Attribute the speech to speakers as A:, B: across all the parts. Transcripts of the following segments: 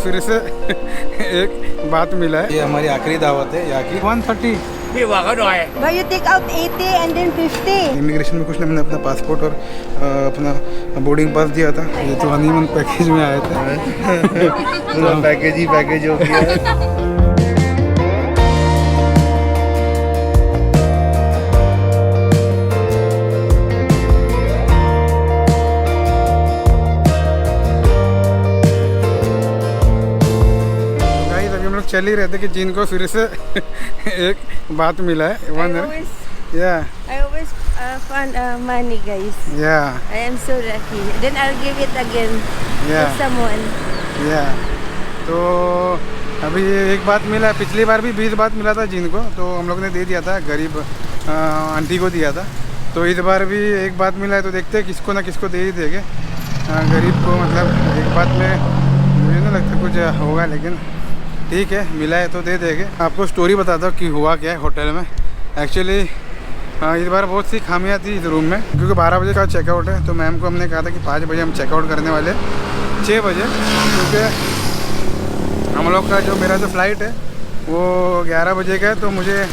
A: फिर से एक बात मिला है, ये हमारी आखिरी दावत है यहाँ की। 130
B: But you take out 80 and then 50.
A: Immigration में कुछ नहीं, मैंने अपना पासपोर्ट और अपना बोर्डिंग पास दिया था। ये तो हनीमून पैकेज में आए थे।
C: पूरा पैकेज ही पैकेज हो गया है।
A: चल ही रहे थे कि जिन को फिर से एक बात मिला है।
B: I always find money, guys.
A: Yeah.
B: I am so lucky. Then I'll give it again to someone.
A: तो अभी एक बात मिला है, पिछली बार भी 20 बात मिला था जिन को, तो हम लोग ने दे दिया था, गरीब आंटी को दिया था। तो इस बार भी एक बात मिला है, तो देखते हैं किसको ना किसको दे ही देंगे गरीब को। मतलब एक बात में मुझे नहीं लगता कुछ होगा, लेकिन ठीक है, मिला है तो दे देंगे। आपको स्टोरी बताता हूँ कि हुआ क्या है होटल में। एक्चुअली इस बार बहुत सी खामियां थी इस रूम में, क्योंकि 12 बजे का चेकआउट है। तो मैम को हमने कहा था कि 5 बजे हम चेकआउट करने वाले, 6 बजे, क्योंकि हम लोग का जो मेरा जो फ़्लाइट है वो 11 बजे का है। तो मुझे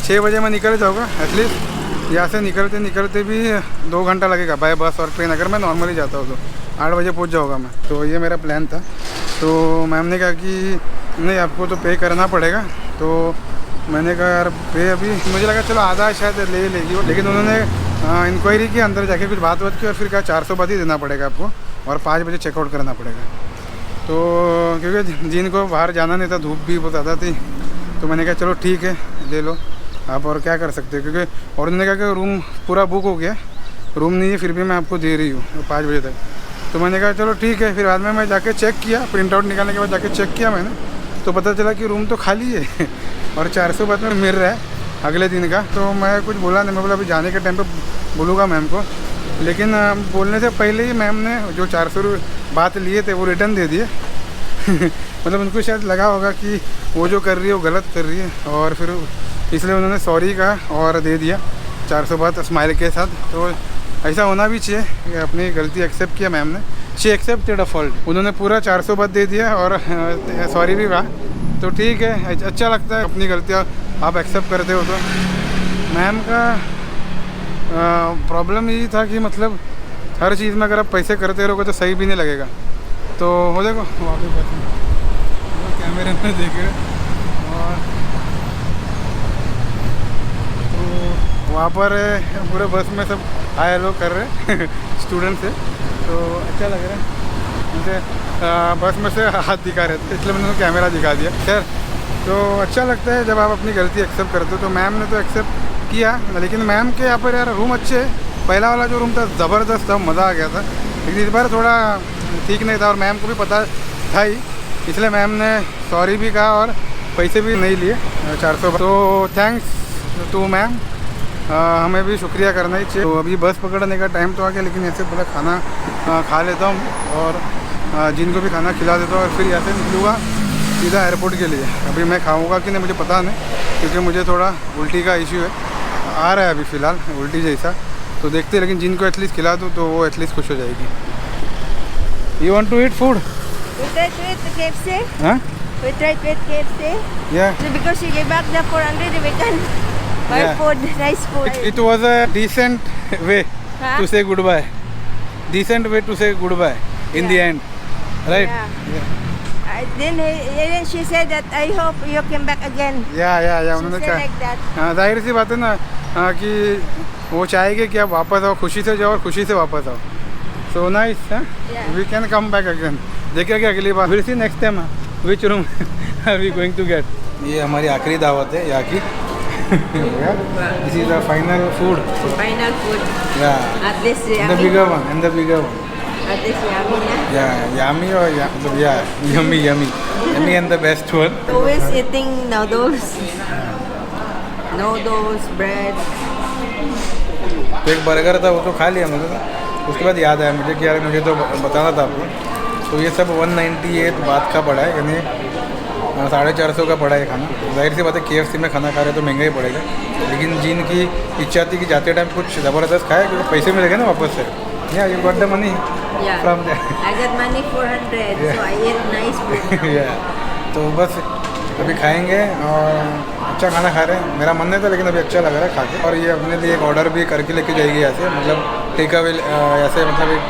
A: 6 बजे मैं निकल जाऊँगा। एटलीस्ट यहाँ से निकलते निकलते भी 2 घंटा लगेगा बाय बस और ट्रेन। अगर मैं नॉर्मली जाता हूँ तो 8 बजे पहुँच जाऊँगा मैं। तो ये मेरा प्लान था। तो मैम ने कहा कि नहीं, आपको तो पे करना पड़ेगा। तो मैंने कहा यार पे अभी, मुझे लगा चलो आधा शायद ले लेगी वो, लेकिन उन्होंने इंक्वायरी की, अंदर जाके कुछ बात की और फिर कहा 400 बात ही देना पड़ेगा आपको और 5 बजे चेकआउट करना पड़ेगा। तो क्योंकि जिन को बाहर जाना नहीं था, धूप भी बहुत ज़्यादा थी, तो मैंने कहा चलो ठीक है ले लो आप, और क्या कर सकते हो। क्योंकि और उन्होंने कहा कि रूम पूरा बुक हो गया, रूम नहीं है, फिर भी मैं आपको दे रही हूँ 5 बजे तक। तो मैंने कहा चलो ठीक है। फिर बाद में मैं जाके चेक किया, प्रिंट आउट निकालने के बाद जाके चेक किया मैंने, तो पता चला कि रूम तो खाली है और 400 बात में मिल रहा है अगले दिन का। तो मैं कुछ बोला नहीं, मैं बोला अभी जाने के टाइम पे बोलूँगा मैम को। लेकिन बोलने से पहले ही मैम ने जो 400 बात लिए थे वो रिटर्न दे दिए। मतलब उनको शायद लगा होगा कि वो जो कर रही है वो गलत कर रही है, और फिर इसलिए उन्होंने सॉरी कहा और दे दिया 400 बात स्माइल के साथ। तो ऐसा होना भी चाहिए, अपनी गलती एक्सेप्ट किया मैम ने। शी एक्सेप्टेड अ फॉल्ट, उन्होंने पूरा 400 बात दे दिया और सॉरी भी कहा। तो ठीक है, अच्छा लगता है अपनी गलतियाँ आप एक्सेप्ट करते हो। तो मैम का प्रॉब्लम यही था कि मतलब हर चीज़ में अगर आप पैसे करते रहोगे तो सही भी नहीं लगेगा। तो हो देखो वहाँ पे कैमरे में देख रहे, और तो वहाँ पर पूरे बस में सब हाय हेलो कर रहे स्टूडेंट से। तो अच्छा लग रहा है मुझे, बस में से हाथ दिखा रहे थे, इसलिए मैंने कैमरा दिखा दिया। खैर, तो अच्छा लगता है जब आप अपनी गलती एक्सेप्ट करते हो। तो मैम ने तो एक्सेप्ट किया, लेकिन मैम के यहाँ पर यार रूम अच्छे है। पहला वाला जो रूम था ज़बरदस्त था, मज़ा आ गया था, लेकिन इस बार थोड़ा ठीक नहीं था और मैम को भी पता था ही, इसलिए मैम ने सॉरी भी कहा और पैसे भी नहीं लिए 400। तो थैंक्स टू मैम, हमें भी शुक्रिया करना ही चाहिए। तो अभी बस पकड़ने का टाइम तो आ गया, लेकिन ऐसे पूरा खाना खा लेता हूँ और जिनको भी खाना खिला देता हूँ, और फिर यहाँ से निकलूँगा सीधा एयरपोर्ट के लिए। अभी मैं खाऊँगा कि नहीं मुझे पता नहीं, क्योंकि मुझे थोड़ा उल्टी का इशू है, आ रहा है अभी फ़िलहाल उल्टी जैसा। तो देखते हैं, लेकिन जिनको एटलीस्ट खिला दूँ तो वो एटलीस्ट खुश हो जाएगी। You want to eat food?
B: We try to eat the KFC.
A: Huh?
B: We try to eat KFC.
A: Yeah.
B: So because she gave back the 400, we can buy food, nice food.
A: It was a decent way to say goodbye. Decent way to say goodbye in the end, right?
B: Then she said that I hope you come back again.
A: Yeah.
B: She
A: उन्होंने
B: said like that.
A: कहा, जाहिर सी बात है ना कि वो चाहेंगे कि आप वापस आओ, खुशी से जाओ और खुशी से वापस आओ। So nice, we can come back again. देखेंगे अगली बार। We'll see next time which room are we going to get. ये हमारी आखिरी दावत है यहाँ की। This is the final food.
B: Final food.
A: Yeah.
B: At least
A: And the bigger one. And the bigger one.
B: At least yummy, na?
A: Yeah, yummy or yummy. Yummy and the best one.
B: Always eating noodles. Noodles, bread.
A: तो एक burger था, वो तो खा लिया मैंने। उसके बाद याद आया मुझे कि यार मुझे तो बताना था आपको। तो ये सब 198 बात का पड़ा है, यानी 450 का पड़ा है खाना। जाहिर सी बात है KFC में खाना खा रहे तो महंगा ही पड़ेगा, लेकिन जिनकी इच्छा थी कि जाते टाइम कुछ ज़बरदस्त खाए, क्योंकि पैसे मिलेंगे ना वापस से, Yeah, you got the money
B: Yeah.
A: from there.
B: I got money 400,
A: Yeah.
B: so I eat nice food now.
A: Yeah. तो बस अभी खाएंगे और अच्छा खाना खा रहे हैं। मेरा मन नहीं था लेकिन अभी अच्छा लग रहा है खा के। और ये अपने लिए एक ऑर्डर भी करके लेके जाएगी ऐसे, मतलब टेक अवे ऐसे, मतलब एक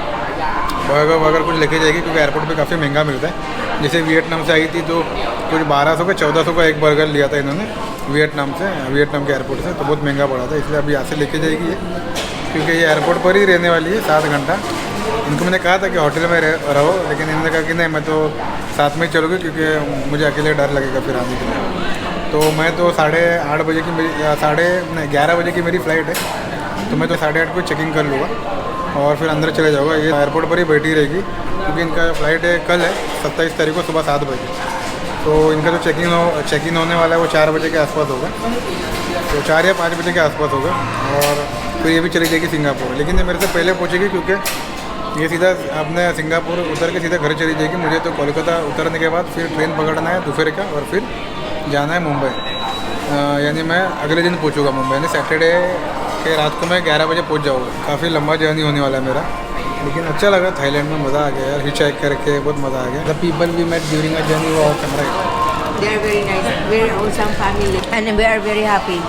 A: बर्गर वगैरह कुछ लेके जाएगी, क्योंकि एयरपोर्ट पे काफ़ी महंगा मिलता है। जैसे वियतनाम से आई थी तो कुछ 1200 का 1400 का एक बर्गर लिया था इन्होंने वियतनाम के एयरपोर्ट से, तो बहुत महंगा पड़ा था। इसलिए अभी यहाँ से लेके जाएगी ये, क्योंकि ये एयरपोर्ट पर ही रहने वाली है 7 घंटा। इनको मैंने कहा था कि होटल में रहो, लेकिन इन्होंने कहा कि नहीं, मैं तो साथ में ही चलूँगी, क्योंकि मुझे अकेले डर लगेगा फिर आने के लिए। तो मैं तो 8:30 बजे की मेरी 11 बजे की मेरी फ़्लाइट है, तो मैं तो 8:30 को चेकिंग कर लूँगा और फिर अंदर चले जाऊँगा। ये एयरपोर्ट पर ही बैठी रहेगी, क्योंकि इनका फ़्लाइट है कल है 27 तारीख को सुबह 7 बजे। तो इनका जो चेक इन होने वाला है वो 4 बजे के आसपास होगा, तो 4 या 5 बजे के आसपास होगा। और फिर ये भी चली जाएगी सिंगापुर, लेकिन ये मेरे से पहले पहुँचेगी, क्योंकि ये सीधा अपने सिंगापुर उतर के सीधा घर चली जाएगी। मुझे तो कोलकाता उतरने के बाद फिर ट्रेन पकड़ना है दोपहर का, और फिर जाना है मुंबई। यानी मैं अगले दिन पहुँचूँगा मुंबई, यानी सैटरडे के रात को मैं 11 बजे पहुँच जाऊँगा। काफ़ी लंबा जर्नी होने वाला है मेरा, लेकिन अच्छा लगा। थाईलैंड में मज़ा आ गया यार, हिचहाइक करके बहुत मज़ा आ गया। The people we met during a journey वो awesome, right?
B: They are very nice, very awesome family, and we are very happy.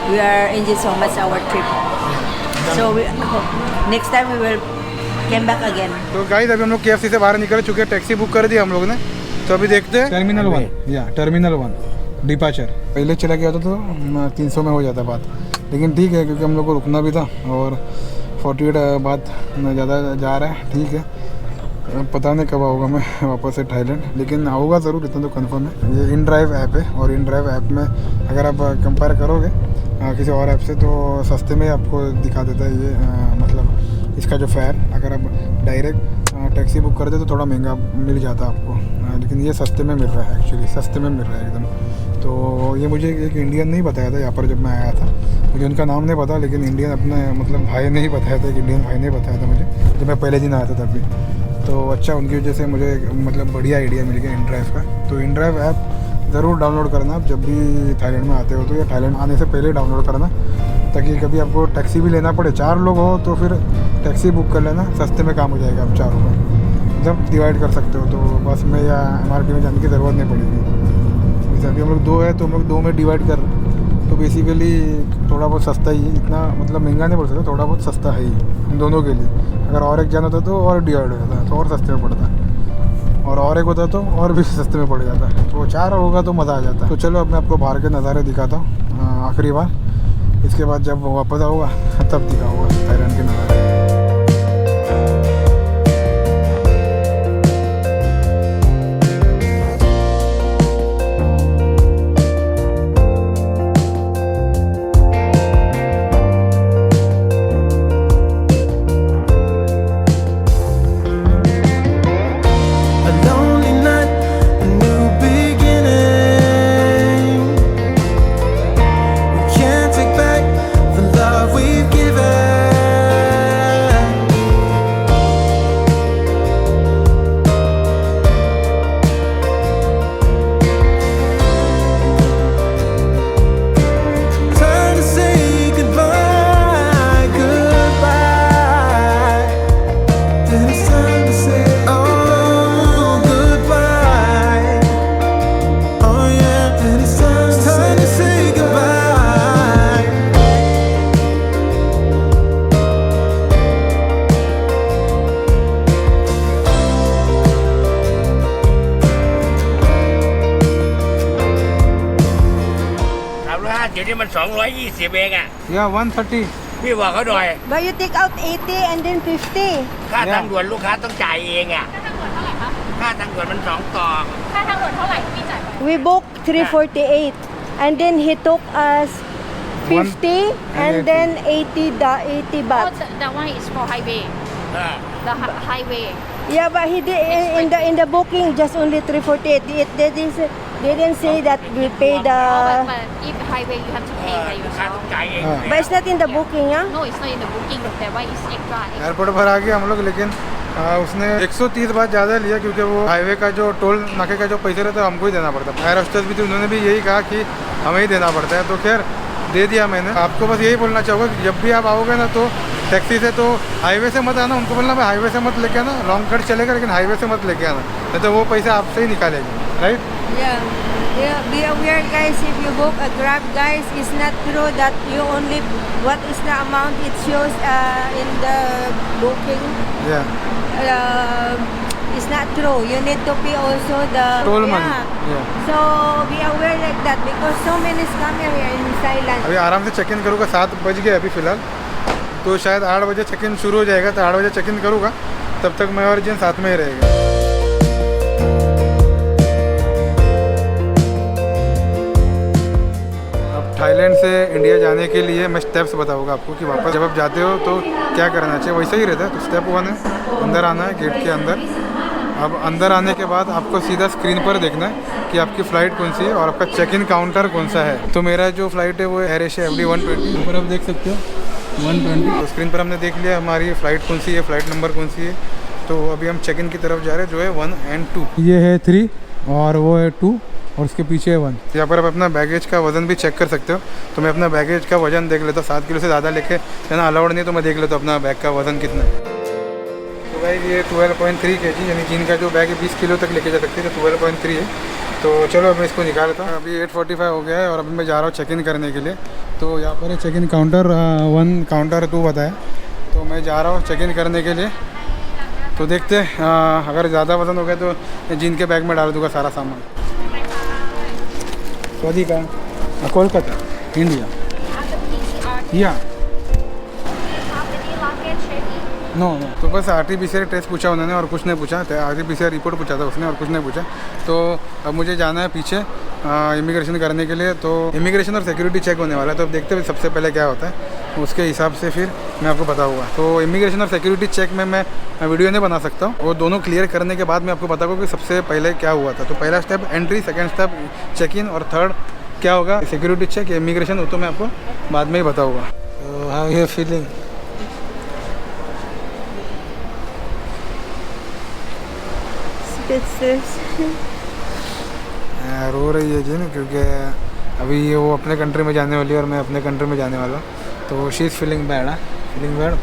B: We are enjoying so much our trip. So next time we will come back again.
A: तो guys अभी हम लोग KFC से बाहर निकल चुके हैं, taxi book कर दी हम लोग ने। तो अभी देखते हैं टर्मिनल 1 डिपार्चर। पहले चला गया था तो 300 में हो जाता बात, लेकिन ठीक है, क्योंकि हम लोग को रुकना भी था और 48 बाद ज़्यादा जा रहा है, ठीक है। पता नहीं कब आऊँगा मैं वापस से थाईलैंड, लेकिन आऊँगा ज़रूर, इतना तो कंफर्म है। ये InDrive ऐप है, और InDrive ऐप में अगर आप कंपेयर करोगे किसी और ऐप से, तो सस्ते में आपको दिखा देता है ये, मतलब इसका जो फेयर। अगर आप डायरेक्ट टैक्सी बुक करते तो थोड़ा महंगा मिल जाता आपको, लेकिन ये सस्ते में मिल रहा है, एक्चुअली सस्ते में मिल रहा है एकदम। तो ये मुझे एक इंडियन नहीं बताया था यहाँ पर जब मैं आया था, मुझे उनका नाम नहीं पता, लेकिन इंडियन अपने मतलब भाई ने ही बताया था, एक इंडियन भाई ने बताया था मुझे जब मैं पहले दिन आया था तब भी। तो अच्छा, उनकी वजह से मुझे मतलब बढ़िया आइडिया मिल गया InDrive का। तो InDrive ऐप ज़रूर डाउनलोड करना आप जब भी थाईलैंड में आते हो तो, या थाईलैंड आने से पहले डाउनलोड करना, ताकि कभी आपको टैक्सी भी लेना पड़े। 4 लोग हो तो फिर टैक्सी बुक कर लेना, सस्ते में काम हो जाएगा। आप 4 में जब डिवाइड कर सकते हो, तो बस में या MRT में जाने की ज़रूरत नहीं पड़ेगी। जैसे अभी हम लोग 2 है तो हम लोग 2 में डिवाइड कर, तो बेसिकली थोड़ा बहुत सस्ता ही, इतना मतलब महंगा नहीं पड़ सकता, थोड़ा बहुत सस्ता है ही हम दोनों के लिए। अगर और एक जाना होता तो और डिवाइड हो जाता, तो और सस्ते में पड़ता, और एक होता तो और भी सस्ते में पड़ जाता। तो 4 होगा तो मज़ा आ जाता। तो चलो अब मैं आपको बाहर के नज़ारे दिखाता हूँ आखिरी बार, इसके बाद जब वापस आऊँगा तब दिखाऊँगा थाईलैंड के नज़ारे।
D: เดี๋ยวนี้มัน220เองอ่ะ
A: या 130
D: พี่บอกเขาหน่อย
B: But you take out 80 and then 50.
D: ค่าทางด่วนลูกค้าต้องจ่ายเองอ่ะค่าทางด่วนมัน2 ต่อ
E: ค่าทางด่วนเท่าไหร่พี่จ่ายไป
B: We booked 348, and then he took us 50 and then 80
E: Oh,
B: baht.
E: that one is for highway
D: เออ
E: the highway
B: Yeah, but he did in the booking just only 348. They didn't say that we pay the.
E: but if highway you have to
D: เอ
E: pay
D: อ
E: by
D: ลูกค้าต้อง
E: yourself
D: จ่ายเอง
B: But it's not in the booking, yeah.
E: no it's not in the booking that one is extra
A: airport पर आ गए हम लोग, लेकिन उसने 130 बात ज़्यादा लिया, क्योंकि वो हाईवे का जो टोल नाके का जो पैसे रहता है हमको ही देना पड़ता है। एयर होस्टेस भी थी, उन्होंने भी यही कहा कि हमें ही देना पड़ता है, तो खैर दे दिया मैंने। आपको बस यही बोलना चाहूँगा कि जब भी आप आओगे ना, तो टैक्सी से तो हाईवे से मत आना, उनको बोलना भाई हाईवे से मत लेके आना, लॉन्ग कट चलेगा लेकिन हाईवे से मत लेके आना, नहीं तो वो पैसे आपसे ही निकालेंगे, right?
B: Yeah, be aware guys, if you book a Grab guys, it's not true that you only, what is the amount it shows in the booking, it's not true. You need to pay also the
A: Toll money.
B: So be aware like that because so many scammer here in Thailand.
A: अभी आराम से check in करूँगा, 7 बज गए अभी फ़िलहाल, तो शायद 8 बजे चेक इन शुरू हो जाएगा, तो 8 बजे चेक इन करूँगा, तब तक मैं और जिन साथ में ही रहेगा। थाईलैंड से इंडिया जाने के लिए मैं स्टेप्स बताऊंगा आपको कि वापस जब आप जाते हो तो क्या करना चाहिए, वैसा ही रहता है। तो स्टेप 1 है अंदर आना है गेट के अंदर। अब अंदर आने के बाद आपको सीधा स्क्रीन पर देखना है कि आपकी फ़्लाइट कौन सी है और आपका चेक इन काउंटर कौन सा है। तो मेरा जो फ़्लाइट है वो एयर एशिया FD 120, ऊपर आप देख सकते हो 120। तो स्क्रीन पर हमने देख लिया हमारी फ़्लाइट कौन सी है, फ़्लाइट नंबर कौन सी है। तो अभी हम चेक इन की तरफ जा रहे हैं जो है 1 और 2। ये है 3 और वो है 2 और उसके पीछे है 1। यहाँ पर आप अपना बैगेज का वज़न भी चेक कर सकते हो। तो मैं अपना बैगेज का वज़न देख लेता हूँ, 7 किलो से ज़्यादा लेके जाना अलाउड नहीं, तो मैं देख लेता हूँ अपना बैग का वज़न कितना है। तो भाई ये 12.3 kg, यानी जिन का जो बैग है 20 किलो तक लेके जा सकते हैं, तो 12.3 है। तो चलो मैं इसको निकालता हूँ। अभी 8:45 हो गया है और अभी मैं जा रहा हूँ चेक इन करने के लिए। तो यहाँ पर चेक इन काउंटर 1 काउंटर 2 बताया, तो मैं जा रहा हूँ चेक इन करने के लिए। तो देखते अगर ज़्यादा वज़न हो गया तो जिन के बैग में डाल दूँगा सारा सामान। स्वादिका कोलकाता इंडिया या नो तो बस RT-PCR टेस्ट पूछा उन्होंने और कुछ नहीं पूछा। RT-PCR रिपोर्ट पूछा था उसने और कुछ नहीं पूछा। तो अब मुझे जाना है पीछे इमिग्रेशन करने के लिए। तो इमिग्रेशन और सिक्योरिटी चेक होने वाला है, तो अब देखते हैं सबसे पहले क्या होता है, उसके हिसाब से फिर मैं आपको बताऊँगा। तो इमिग्रेशन और सिक्योरिटी चेक में मैं वीडियो नहीं बना सकता हूँ, वो दोनों क्लियर करने के बाद मैं आपको बताऊँगा कि सबसे पहले क्या हुआ था। तो पहला step entry, second step check in और थर्ड क्या होगा सिक्योरिटी चेक या इमिग्रेशन, वो तो मैं आपको बाद में ही बताऊँगा। तो हाउ यू फीलिंग? रो रही है जी ना, क्योंकि अभी ये वो अपने कंट्री में जाने वाली है और मैं अपने कंट्री में जाने वाला हूँ। तो she is feeling bad. Feeling bad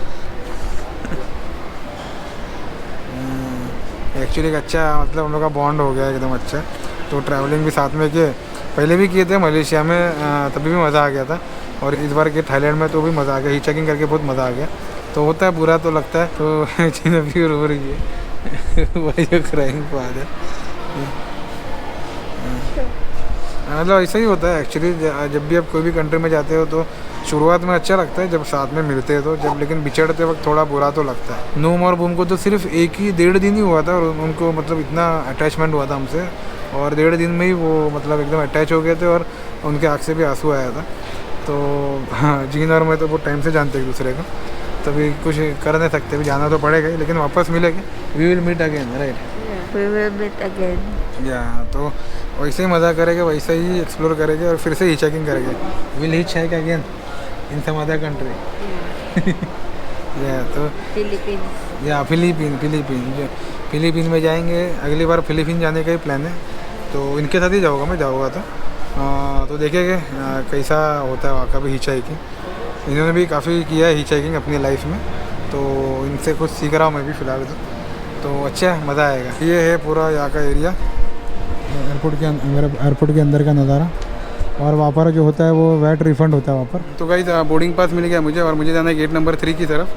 A: actually एक अच्छा मतलब हम लोग का बॉन्ड हो गया एकदम अच्छा। तो ट्रैवलिंग भी साथ में किए, पहले भी किए थे मलेशिया में, तभी भी मज़ा आ गया था। और इस बार के थाईलैंड में तो भी मज़ा आ गया, ही चेकिंग करके बहुत मज़ा आ गया। तो होता है, बुरा तो लगता है। तो चीज़ अभी रो रही है वही क्राइंग फादर। मतलब ऐसा ही होता है एक्चुअली, जब भी आप कोई भी कंट्री में जाते हो तो शुरुआत में अच्छा लगता है जब साथ में मिलते हैं, तो जब लेकिन बिछड़ते वक्त थोड़ा बुरा तो लगता है। नूम और बूम को तो सिर्फ 1-1.5 दिन ही हुआ था और उनको मतलब इतना अटैचमेंट हुआ था हमसे, और 1.5 दिन में ही वो मतलब एकदम अटैच हो गए थे और उनके आँख से भी आंसू आया था। तो हाँ, जीन और मैं तो बहुत टाइम से जानते एक दूसरे को, तभी कुछ कर नहीं सकते, भी जाना तो पड़ेगा ही, लेकिन वापस मिलेंगे। We will meet again, right?
B: We will meet again.
A: या तो वैसे ही मज़ा करेंगे, वैसे ही एक्सप्लोर करेंगे और फिर से ही चेकिंग करेंगे। Will he check again in some other country. या तो
B: Philippines.
A: या फिलीपीन में जाएंगे। अगली बार फिलीपीन जाने का ही प्लान है, तो इनके साथ ही जाऊँगा मैं, जाऊँगा तो देखेंगे कैसा होता है वहाँ का भी हिच हाइकिंग। इन्होंने भी काफ़ी किया है हिच हाइकिंग अपनी लाइफ में, तो इनसे कुछ सीख रहा हूँ मैं भी फ़िलहाल तो अच्छा है, मज़ा आएगा। ये है पूरा यहाँ का एरिया, एयरपोर्ट के अंदर का नज़ारा। और वहाँ पर जो होता है वो वैट रिफंड होता है वहाँ पर। तो गाइस बोर्डिंग पास मिल गया मुझे और मुझे जाना है गेट नंबर 3 की तरफ।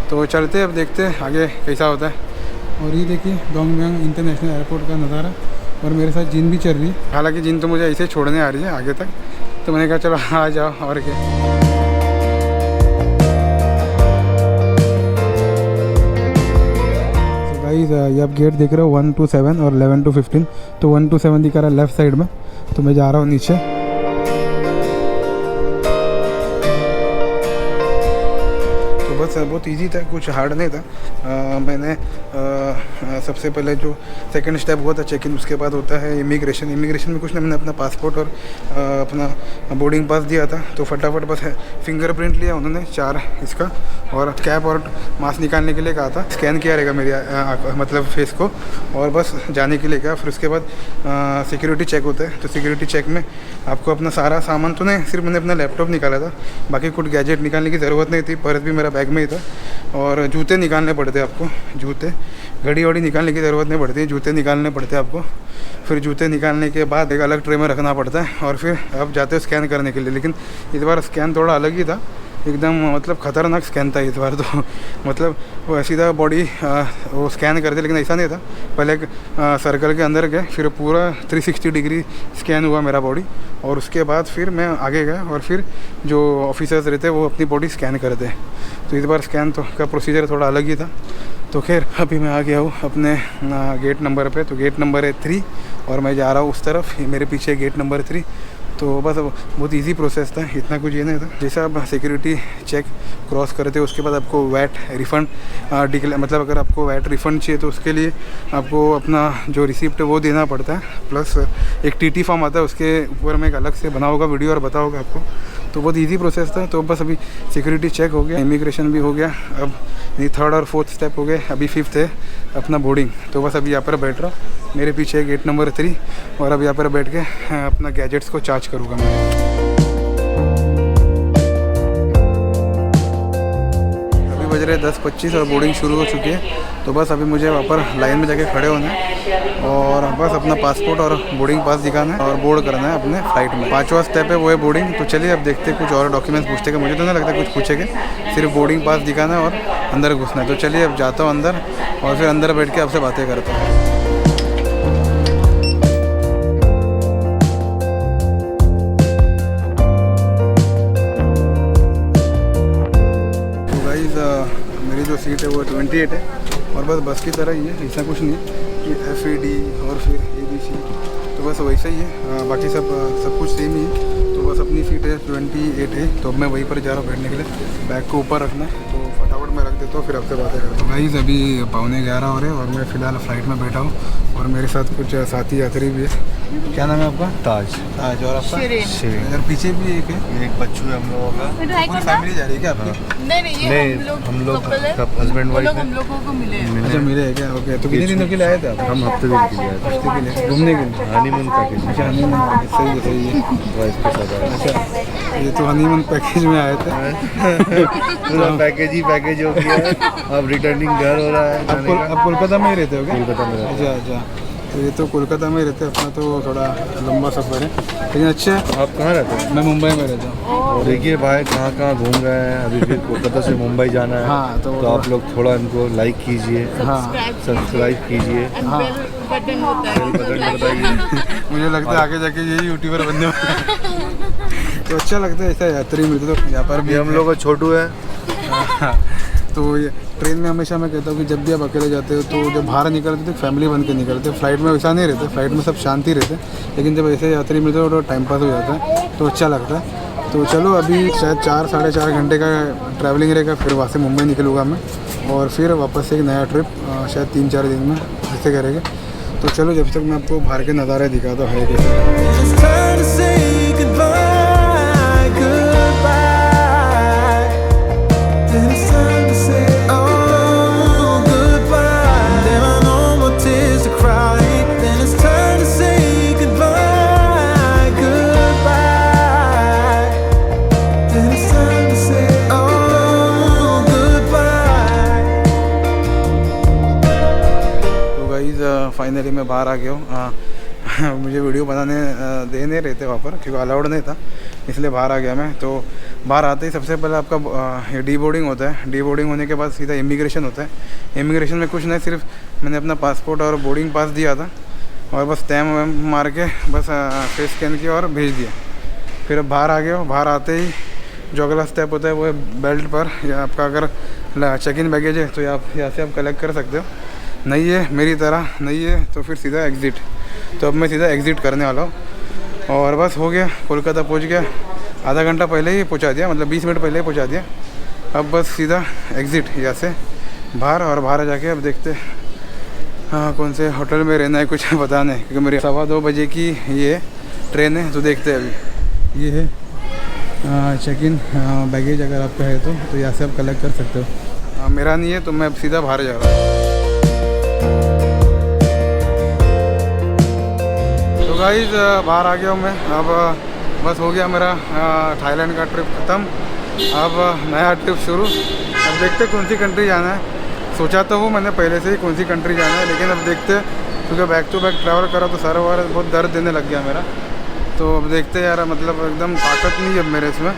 A: तो चलते अब देखते हैं आगे कैसा होता है। और ये देखिए डोंगमयांग इंटरनेशनल एयरपोर्ट का नज़ारा, और मेरे साथ जिन भी चल रही है। हालांकि जिन तो मुझे ऐसे छोड़ने आ रही है आगे तक, तो मैंने कहा चलो आ जाओ और क्या। गाइस ये आप गेट देख रहे हो 1 to 7 और 11 to 15। तो 1 to 7 दिखा रहा है लेफ़्ट साइड में, तो मैं जा रहा हूँ नीचे। तो बस बहुत इजी था, कुछ हार्ड नहीं था। मैंने सबसे पहले जो सेकंड स्टेप हुआ था चेक इन, उसके बाद होता है इमिग्रेशन। इमिग्रेशन में कुछ नहीं, मैंने अपना पासपोर्ट और अपना बोर्डिंग पास दिया था। तो फटाफट बस फिंगरप्रिंट लिया उन्होंने 4 इसका, और कैप और मास्क निकालने के लिए कहा था। स्कैन किया रहेगा मेरी मतलब फेस को, और बस जाने के लिए कहा। फिर उसके बाद सिक्योरिटी चेक होता है। तो सिक्योरिटी चेक में आपको अपना सारा सामान तो नहीं, सिर्फ मैंने अपना लैपटॉप निकाला था, बाकी कुछ गैजेट निकालने की ज़रूरत नहीं थी। पर्स भी मेरा बैग बैग में ही था। और जूते निकालने पड़ते आपको, जूते, घड़ी वड़ी निकालने की ज़रूरत नहीं पड़ती, जूते निकालने पड़ते आपको। फिर जूते निकालने के बाद एक अलग ट्रे में रखना पड़ता है और फिर आप जाते हो स्कैन करने के लिए। लेकिन इस बार स्कैन थोड़ा अलग ही था, एकदम मतलब ख़तरनाक स्कैन था इस बार तो मतलब वो सीधा बॉडी वो स्कैन करते, लेकिन ऐसा नहीं था। पहले एक सर्कल के अंदर गए, फिर पूरा 360 डिग्री स्कैन हुआ मेरा बॉडी, और उसके बाद फिर मैं आगे गया और फिर जो ऑफिसर्स रहते वो अपनी बॉडी स्कैन करते। तो इस बार स्कैन तो का प्रोसीजर थोड़ा अलग ही था। तो खैर अभी मैं आ गया हूँ अपने गेट नंबर पे। तो गेट नंबर है 3 और मैं जा रहा हूँ उस तरफ, मेरे पीछे गेट नंबर 3। तो बस बहुत इजी प्रोसेस था, इतना कुछ ये नहीं था। जैसे आप सिक्योरिटी चेक क्रॉस करते हो उसके बाद आपको वैट रिफ़ंड मतलब अगर आपको वैट रिफ़ंड चाहिए तो उसके लिए आपको अपना जो रिसिप्ट है वो देना पड़ता है। प्लस एक टीटी फॉर्म आता है, उसके ऊपर में एक अलग से बना होगा वीडियो और बता होगा आपको। तो बहुत इजी प्रोसेस था। तो बस अभी सिक्योरिटी चेक हो गया, इमिग्रेशन भी हो गया, अब नहीं 3rd और 4th स्टेप हो गए, अभी 5th है अपना बोर्डिंग। तो बस अभी यहाँ पर बैठ रहा हूँ, मेरे पीछे गेट नंबर 3 और अब यहाँ पर बैठ के अपना गैजेट्स को चार्ज करूँगा मैं। अभी बज रहे 10:25 और बोर्डिंग शुरू हो चुकी है। तो बस अभी मुझे वहाँ पर लाइन में जाके खड़े होना है और बस अपना पासपोर्ट और बोर्डिंग पास दिखाना है और बोर्ड करना है अपने फ़्लाइट में। 5वां स्टेप है वो है बोर्डिंग। तो चलिए अब देखते हैं कुछ और डॉक्यूमेंट्स पूछते हैं, मुझे तो नहीं लगता कुछ पूछेंगे, सिर्फ बोर्डिंग पास दिखाना है और अंदर घुसना है। तो चलिए अब जाता हूँ अंदर और फिर अंदर बैठ के आपसे बातें करता हूँ। मेरी जो सीट है वो 28 है और बस बस की तरह ही है, ऐसा कुछ नहीं कि FAD और फिर ABC, तो बस वैसा ही है। बाकी सब कुछ सेम ही है। तो बस अपनी सीट है 28 है, तो अब मैं वहीं पर जा रहा हूँ बैठने के लिए। बैग को ऊपर रखना है तो फटाफट मैं रख देता हूँ, फिर आपसे बातें करता हूँ। गाइस अभी 11:15 हो रहे हैं और मैं फ़िलहाल फ़्लाइट में बैठा हूँ और मेरे साथ कुछ साथी यात्री भी है। क्या नाम है आपका?
C: ताज।
A: ताज। और आपका?
C: शिरीन।
A: इधर पीछे भी एक है,
C: एक बच्चू है हम लोगों का।
A: पूरी फैमिली जा रही है क्या आपकी?
C: नहीं, हम लोग हस्बैंड वाइफ
F: हम लोगों को मिले हैं।
A: अच्छा मिले है क्या? ओके। तो कितने दिनों के लिए आए थे आप?
C: हम हफ्ते दिन के लिए आए थे,
A: हफ्ते के लिए घूमने के लिए?
C: Honeymoon package.
A: अच्छा हनीमून पैकेज, सही है सही है।
C: वाइफ के साथ आए।
A: अच्छा ये तो हनीमून पैकेज में आए थे।
C: पूरा पैकेज ही पैकेज हो गया है। अब रिटर्निंग घर हो रहा है।
A: आप कोलकाता में ही रहते हो क्या?
C: कोलकाता में रहते
A: अच्छा अच्छा। तो ये तो कोलकाता में ही रहते हैं, अपना तो थोड़ा लंबा सफ़र है लेकिन अच्छा है।
C: आप कहाँ रहते हैं?
A: मैं मुंबई में रहता हूँ।
C: देखिए भाई कहाँ घूम रहे हैं, अभी फिर कोलकाता से मुंबई जाना है।
A: हाँ, तो
C: आप लोग थोड़ा इनको लाइक कीजिए,
A: हाँ
C: सब्सक्राइब कीजिए,
A: हाँ
F: बटन होता है
C: बटन बताइए।
A: मुझे लगता है आगे जाके यही यूट्यूबर बनने वाला। तो अच्छा लगता है ऐसा यात्री मिलते। तो यहाँ पर भी
C: हम लोग का छोटू है।
A: तो ये ट्रेन में हमेशा मैं कहता हूँ कि जब भी आप अकेले जाते हो तो जब बाहर निकलते तो फैमिली बन के निकलते। फ्लाइट में वैसा नहीं रहता, फ्लाइट में सब शांति रहते, लेकिन जब ऐसे यात्री मिलते हो तो टाइम पास हो जाता है, तो अच्छा लगता है। तो चलो अभी शायद 4-4.5 घंटे का ट्रैवलिंग रहेगा, फिर वहाँ से मुंबई निकलूँगा मैं और फिर वापस से एक नया ट्रिप शायद 3-4 दिन में ऐसे करेंगे। तो चलो जब तक मैं आपको बाहर के नज़ारे दिखाता हूँ कैसे। फाइनली मैं बाहर आ गया हूँ। मुझे वीडियो बनाने दे नहीं रहे थे वहाँ पर क्योंकि अलाउड नहीं था, इसलिए बाहर आ गया मैं। तो बाहर आते ही सबसे पहले आपका डी बोर्डिंग होता है। डी बोर्डिंग होने के बाद सीधा इमिग्रेशन होता है। इमिग्रेशन में कुछ नहीं, सिर्फ मैंने अपना पासपोर्ट और बोर्डिंग पास दिया था और बस स्टैम्प वैम्प मार के बस फेस स्कैन किया और भेज दिया। फिर अब बाहर आ गया हूँ। बाहर आते ही जो अगला स्टेप होता है वो है बेल्ट पर, या आपका अगर चेक इन बैगेज है तो यहाँ से आप कलेक्ट कर सकते हो। नहीं है मेरी तरह नहीं है तो फिर सीधा एग्ज़िट। तो अब मैं सीधा एग्ज़िट करने वाला हूँ और बस हो गया, कोलकाता पहुँच गया। आधा घंटा पहले ही पहुँचा दिया, मतलब 20 मिनट पहले ही पहुँचा दिया। अब बस सीधा एग्ज़िट यहाँ से बाहर, और बाहर जाके अब देखते हाँ कौन से होटल में रहना है कुछ पता नहीं, क्योंकि मेरी 2:15 बजे की ये ट्रेन है। तो देखते हैं अभी ये है चेक इन बैगेज, अगर आपका है तो यहाँ से आप कलेक्ट कर सकते हो। मेरा नहीं है तो मैं अब सीधा बाहर जा रहा हूँ। तो गाइस बाहर आ गया हूँ मैं। अब बस हो गया मेरा थाईलैंड का ट्रिप ख़त्म। अब नया ट्रिप शुरू। अब अब देखते कौन सी कंट्री जाना है। सोचा तो हूँ मैंने पहले से ही कौन सी कंट्री जाना है, लेकिन अब देखते क्योंकि बैक टू बैक ट्रैवल करा तो सारा वारा बहुत दर्द देने लग गया मेरा। तो अब देखते यार, मतलब एकदम ताकत नहीं है अब मेरे इसमें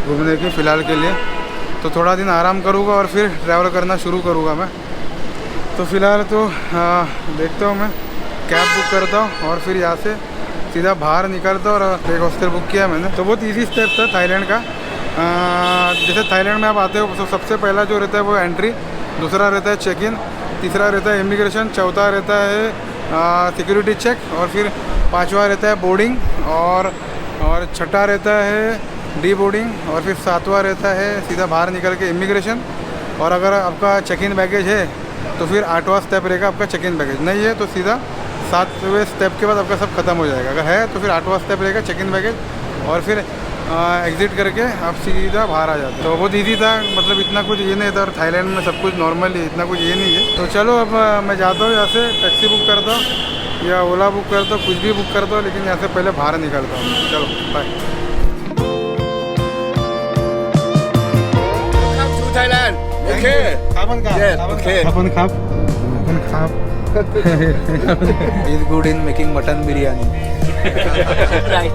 A: घूमने की फ़िलहाल के लिए। तो थोड़ा दिन आराम करूँगा और फिर ट्रैवल करना शुरू करूँगा मैं। तो फ़िलहाल तो देखता हूँ मैं कैब बुक करता हूँ और फिर यहाँ से सीधा बाहर निकलता हूँ। और एक हॉस्टल बुक किया मैंने, तो बहुत ईजी स्टेप था थाईलैंड का। जैसे थाईलैंड में आप आते हो तो सबसे पहला जो रहता है वो एंट्री, दूसरा रहता है चेक इन, तीसरा रहता है इमिग्रेशन, चौथा रहता है सिक्योरिटी चेक, और फिर पांचवा रहता है बोर्डिंग, और छठा रहता है डी बोर्डिंग, और फिर सातवां रहता है सीधा बाहर निकल के इमिग्रेशन। और अगर आपका चेक इन बैगेज है तो फिर 8वां स्टेप रहेगा आपका चेक इन बैगेज, नहीं है तो सीधा 7वें स्टेप के बाद आपका सब खत्म हो जाएगा। अगर है तो फिर 8वां स्टेप रहेगा चेक इन बैगेज, और फिर एग्ज़िट करके आप सीधा बाहर आ जाते हैं। तो बहुत ईजी था, मतलब इतना कुछ ये नहीं था। और थाईलैंड में सब कुछ नॉर्मल ही, इतना कुछ ये नहीं है। तो चलो अब मैं जाता हूँ यहाँ से, टैक्सी बुक करता हूँ या ओला बुक करता हूँ, कुछ भी बुक करता हूँ, लेकिन यहाँ से पहले बाहर निकलता हूँ। चलो बाय।
D: Thailand. Okay.
A: खापन खाप,
D: Yes, okay.
A: खापन खाप, खापन खाप।
G: He's good in making mutton biryani.
E: Right.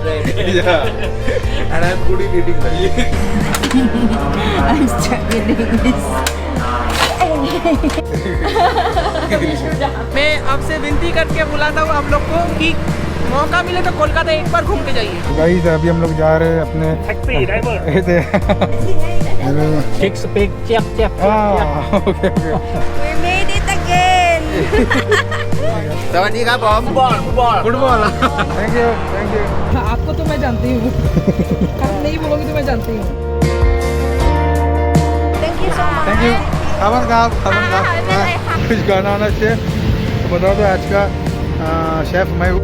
G: Yeah. And I'm good in eating that.
B: I'm struggling this.
F: मैं आपसे विनती करके बुलाता हूँ आप लोग को कि मौका मिले तो कोलकाता एक बार घूम के जाइए।
A: तो गाइस अभी हम लोग जा रहे हैं अपने
F: taxi driver
A: hello
F: fix pick check
A: okay okay.
B: We made it again.
D: สวัสดีครับผมฟุตบอล
A: thank you.
F: आपको तो मैं जानती हूँ आप नहीं बोलोगे तो मैं जानती हूँ।
B: Thank you so much.
A: Thank you. खापन खाप, खापन खाप। कुछ गाना आना चाहिए तो बता दो। आज का शेफ मैं हूँ।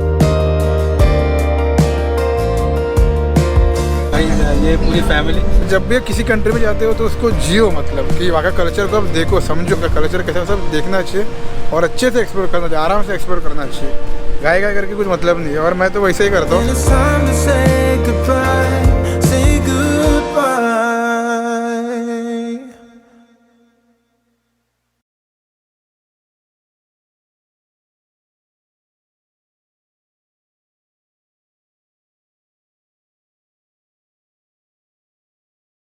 G: ये पूरी फैमिली।
A: जब भी किसी कंट्री में जाते हो तो उसको जियो, मतलब कि वहाँ का कल्चर को अब देखो, समझो का कल्चर कैसा, सब देखना चाहिए और अच्छे से एक्सप्लोर करना चाहिए, आराम से एक्सप्लोर करना चाहिए। गाय गाय करके कुछ मतलब नहीं है, और मैं तो वैसे ही करता हूँ।